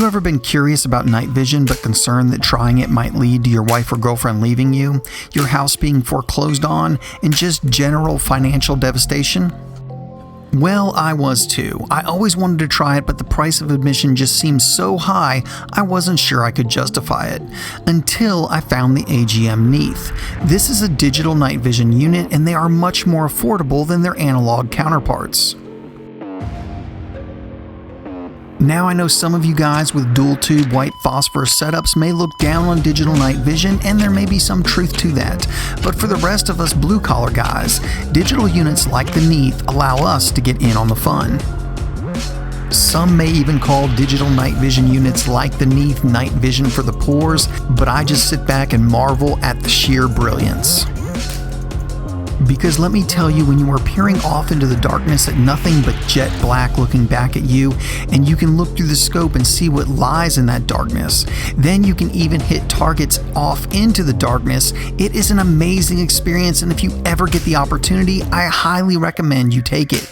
you ever been curious about night vision but concerned that trying it might lead to your wife or girlfriend leaving you, your house being foreclosed on, and just general financial devastation? Well, I was too. I always wanted to try it, but the price of admission just seemed so high, I wasn't sure I could justify it. Until I found the AGM Neith. This is a digital night vision unit, and they are much more affordable than their analog counterparts. Now I know some of you guys with dual tube white phosphorus setups may look down on digital night vision, and there may be some truth to that. But for the rest of us blue collar guys, digital units like the Neith allow us to get in on the fun. Some may even call digital night vision units like the Neith night vision for the poors, but I just sit back and marvel at the sheer brilliance. Because let me tell you, when you are peering off into the darkness at nothing but jet black looking back at you, and you can look through the scope and see what lies in that darkness, then you can even hit targets off into the darkness. It is an amazing experience, and if you ever get the opportunity, I highly recommend you take it.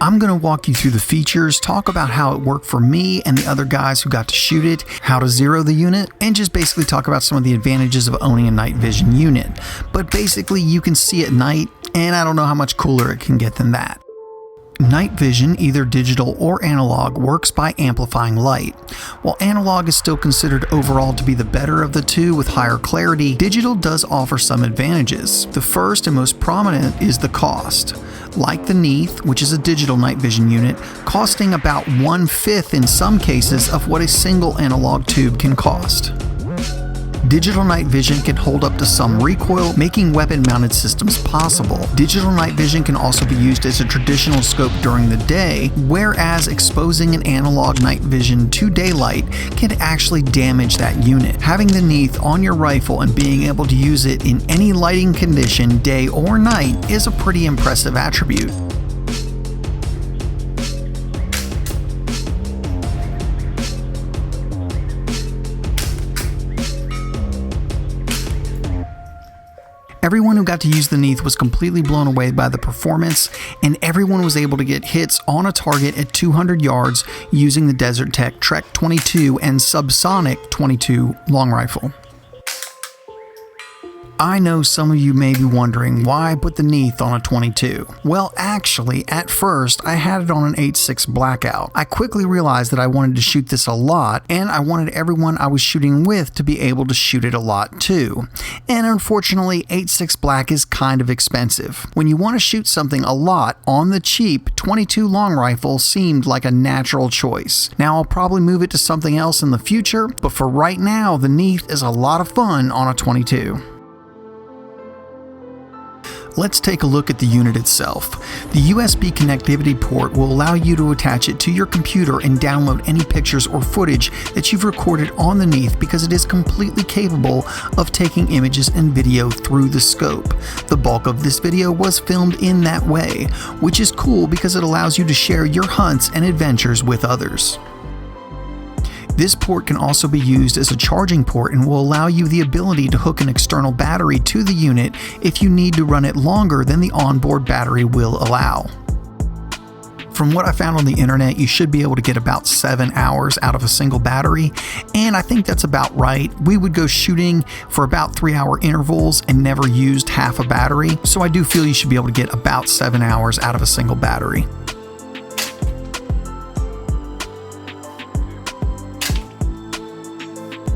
I'm going to walk you through the features, talk about how it worked for me and the other guys who got to shoot it, how to zero the unit, and just basically talk about some of the advantages of owning a night vision unit. But basically you can see at night, and I don't know how much cooler it can get than that. Night vision, either digital or analog, works by amplifying light. While analog is still considered overall to be the better of the two with higher clarity, digital does offer some advantages. The first and most prominent is the cost. Like the Neith, which is a digital night vision unit, costing about 1/5 in some cases of what a single analog tube can cost. Digital night vision can hold up to some recoil, making weapon-mounted systems possible. Digital night vision can also be used as a traditional scope during the day, whereas exposing an analog night vision to daylight can actually damage that unit. Having the Neith on your rifle and being able to use it in any lighting condition, day or night, is a pretty impressive attribute. Everyone who got to use the Neith was completely blown away by the performance, and everyone was able to get hits on a target at 200 yards using the Desert Tech Trek 22 and Subsonic 22 long rifle. I know some of you may be wondering why I put the Neith on a 22. Well, actually, at first, I had it on an 8.6 Blackout. I quickly realized that I wanted to shoot this a lot, and I wanted everyone I was shooting with to be able to shoot it a lot too. And unfortunately, 8.6 Black is kind of expensive. When you want to shoot something a lot on the cheap, 22 long rifle seemed like a natural choice. Now, I'll probably move it to something else in the future, but for right now, the Neith is a lot of fun on a 22. Let's take a look at the unit itself. The USB connectivity port will allow you to attach it to your computer and download any pictures or footage that you've recorded on the Neith because it is completely capable of taking images and video through the scope. The bulk of this video was filmed in that way, which is cool because it allows you to share your hunts and adventures with others. This port can also be used as a charging port and will allow you the ability to hook an external battery to the unit if you need to run it longer than the onboard battery will allow. From what I found on the internet, you should be able to get about 7 hours out of a single battery, and I think that's about right. We would go shooting for about 3-hour intervals and never used half a battery, so I do feel you should be able to get about 7 hours out of a single battery.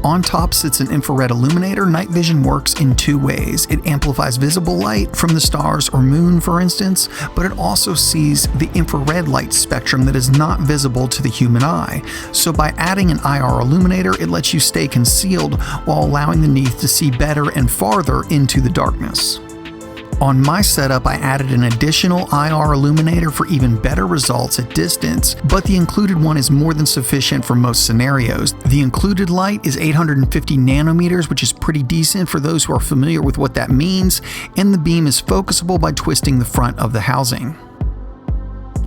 On top sits an infrared illuminator. Night vision works in two ways. It amplifies visible light from the stars or moon, for instance, but it also sees the infrared light spectrum that is not visible to the human eye. So by adding an IR illuminator, it lets you stay concealed while allowing the Neith to see better and farther into the darkness. On my setup, I added an additional IR illuminator for even better results at distance, but the included one is more than sufficient for most scenarios. The included light is 850 nanometers, which is pretty decent for those who are familiar with what that means, and the beam is focusable by twisting the front of the housing.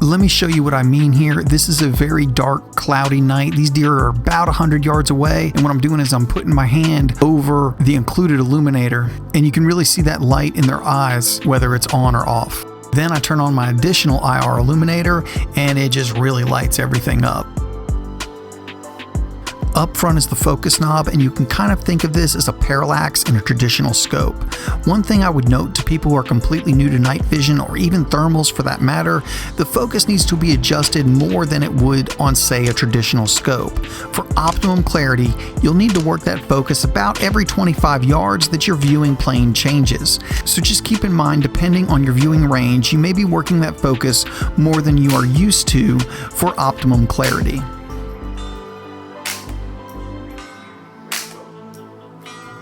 Let me show you what I mean here. This is a very dark, cloudy night. These deer are about 100 yards away, and what I'm doing is I'm putting my hand over the included illuminator, and you can really see that light in their eyes, whether it's on or off. Then I turn on my additional IR illuminator, and it just really lights everything up. Up front is the focus knob, and you can kind of think of this as a parallax in a traditional scope. One thing I would note to people who are completely new to night vision, or even thermals for that matter, the focus needs to be adjusted more than it would on, say, a traditional scope. For optimum clarity, you'll need to work that focus about every 25 yards that your viewing plane changes. So just keep in mind, depending on your viewing range, you may be working that focus more than you are used to for optimum clarity.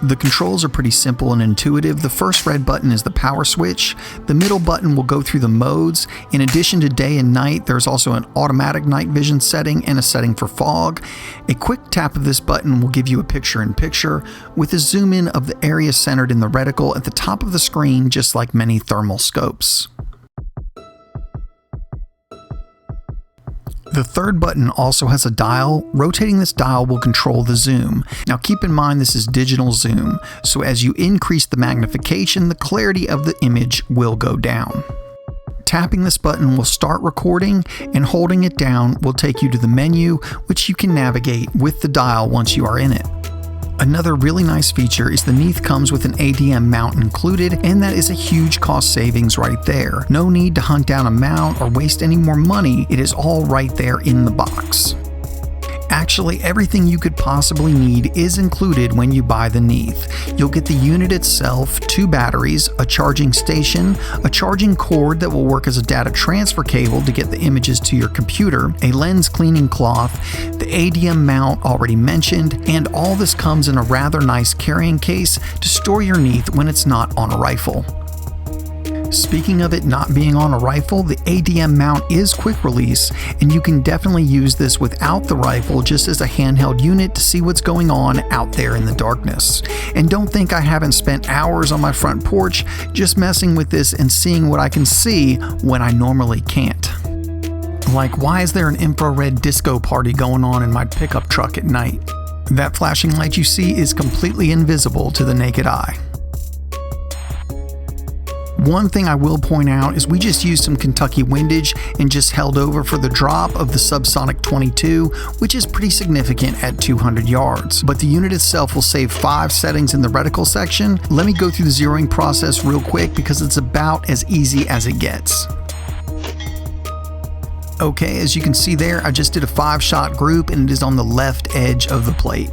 The controls are pretty simple and intuitive. The first red button is the power switch. The middle button will go through the modes. In addition to day and night, there's also an automatic night vision setting and a setting for fog. A quick tap of this button will give you a picture-in-picture with a zoom in of the area centered in the reticle at the top of the screen, just like many thermal scopes. The third button also has a dial. Rotating this dial will control the zoom. Now keep in mind this is digital zoom, so as you increase the magnification, the clarity of the image will go down. Tapping this button will start recording, and holding it down will take you to the menu, which you can navigate with the dial once you are in it. Another really nice feature is the Neith comes with an AGM mount included, and that is a huge cost savings right there. No need to hunt down a mount or waste any more money, it is all right there in the box. Actually, everything you could possibly need is included when you buy the Neith. You'll get the unit itself, 2 batteries, a charging station, a charging cord that will work as a data transfer cable to get the images to your computer, a lens cleaning cloth, the AGM mount already mentioned, and all this comes in a rather nice carrying case to store your Neith when it's not on a rifle. Speaking of it not being on a rifle, the AGM mount is quick release, and you can definitely use this without the rifle just as a handheld unit to see what's going on out there in the darkness. And don't think I haven't spent hours on my front porch just messing with this and seeing what I can see when I normally can't. Like, why is there an infrared disco party going on in my pickup truck at night? That flashing light you see is completely invisible to the naked eye. One thing I will point out is we just used some Kentucky windage and just held over for the drop of the subsonic 22, which is pretty significant at 200 yards. But the unit itself will save 5 settings in the reticle section. Let me go through the zeroing process real quick because it's about as easy as it gets. Okay, as you can see there, I just did a 5-shot group and it is on the left edge of the plate.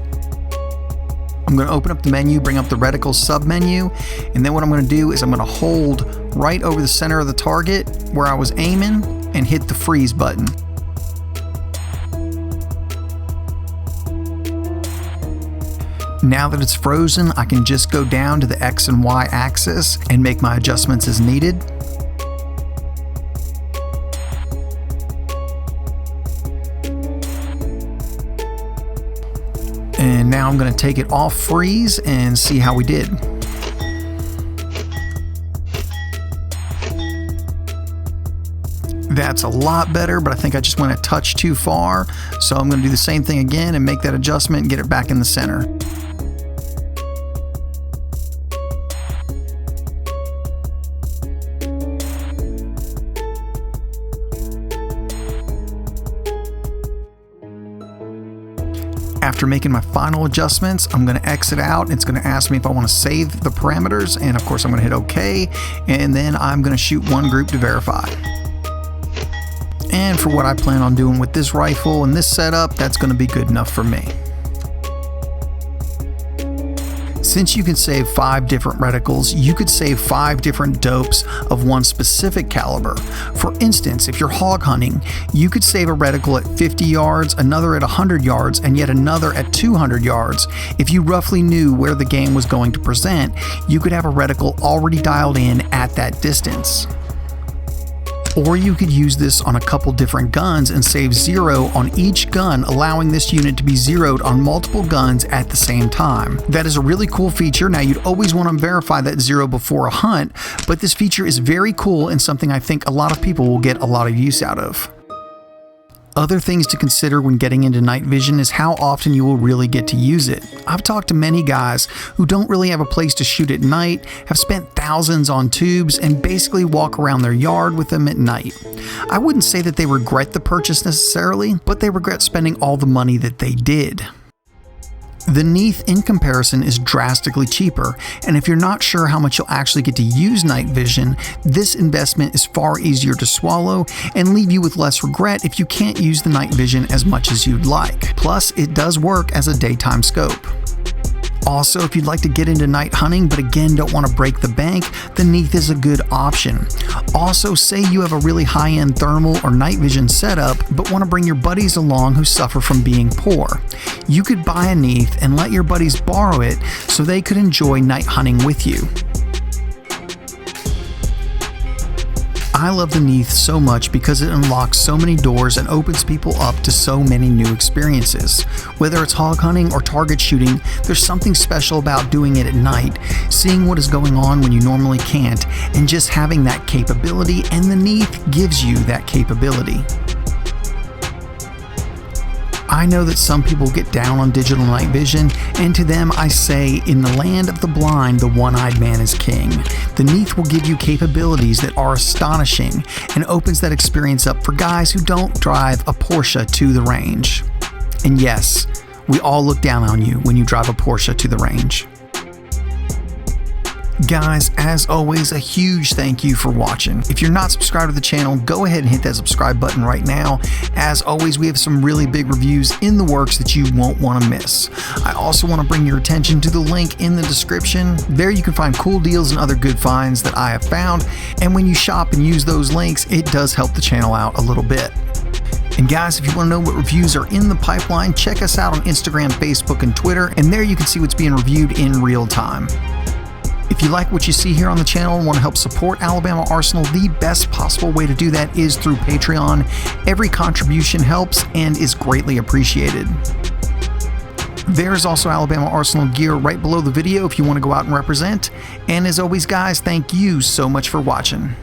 I'm going to open up the menu, bring up the reticle sub-menu, and then what I'm going to do is I'm going to hold right over the center of the target where I was aiming and hit the freeze button. Now that it's frozen, I can just go down to the X and Y axis and make my adjustments as needed. And now I'm going to take it off freeze and see how we did. That's a lot better, but I think I just went a touch too far. So I'm going to do the same thing again and make that adjustment and get it back in the center. After making my final adjustments, I'm going to exit out. It's going to ask me if I want to save the parameters, and of course I'm going to hit OK, and then I'm going to shoot one group to verify. And for what I plan on doing with this rifle and this setup, that's going to be good enough for me. Since you can save 5 different reticles, you could save 5 different dopes of one specific caliber. For instance, if you're hog hunting, you could save a reticle at 50 yards, another at 100 yards, and yet another at 200 yards. If you roughly knew where the game was going to present, you could have a reticle already dialed in at that distance. Or you could use this on a couple different guns and save 0 on each gun, allowing this unit to be zeroed on multiple guns at the same time. That is a really cool feature. Now, you'd always want to verify that 0 before a hunt, but this feature is very cool and something I think a lot of people will get a lot of use out of. Other things to consider when getting into night vision is how often you will really get to use it. I've talked to many guys who don't really have a place to shoot at night, have spent thousands on tubes, and basically walk around their yard with them at night. I wouldn't say that they regret the purchase necessarily, but they regret spending all the money that they did. The Neith in comparison is drastically cheaper, and if you're not sure how much you'll actually get to use night vision, this investment is far easier to swallow and leave you with less regret if you can't use the night vision as much as you'd like. Plus, it does work as a daytime scope. Also, if you'd like to get into night hunting but again don't want to break the bank, the Neith is a good option. Also, say you have a really high-end thermal or night vision setup but want to bring your buddies along who suffer from being poor. You could buy a Neith and let your buddies borrow it so they could enjoy night hunting with you. I love the Neith so much because it unlocks so many doors and opens people up to so many new experiences. Whether it's hog hunting or target shooting, there's something special about doing it at night, seeing what is going on when you normally can't, and just having that capability, and the Neith gives you that capability. I know that some people get down on digital night vision, and to them I say, in the land of the blind, the one-eyed man is king. The Neith will give you capabilities that are astonishing and opens that experience up for guys who don't drive a Porsche to the range. And yes, we all look down on you when you drive a Porsche to the range. Guys, as always, a huge thank you for watching. If you're not subscribed to the channel, go ahead and hit that subscribe button right now. As always, we have some really big reviews in the works that you won't want to miss. I also want to bring your attention to the link in the description. There you can find cool deals and other good finds that I have found. And when you shop and use those links, it does help the channel out a little bit. And guys, if you want to know what reviews are in the pipeline, check us out on Instagram, Facebook, and Twitter. And there you can see what's being reviewed in real time. If you like what you see here on the channel and want to help support Alabama Arsenal, the best possible way to do that is through Patreon. Every contribution helps and is greatly appreciated. There's also Alabama Arsenal gear right below the video if you want to go out and represent. And as always, guys, thank you so much for watching.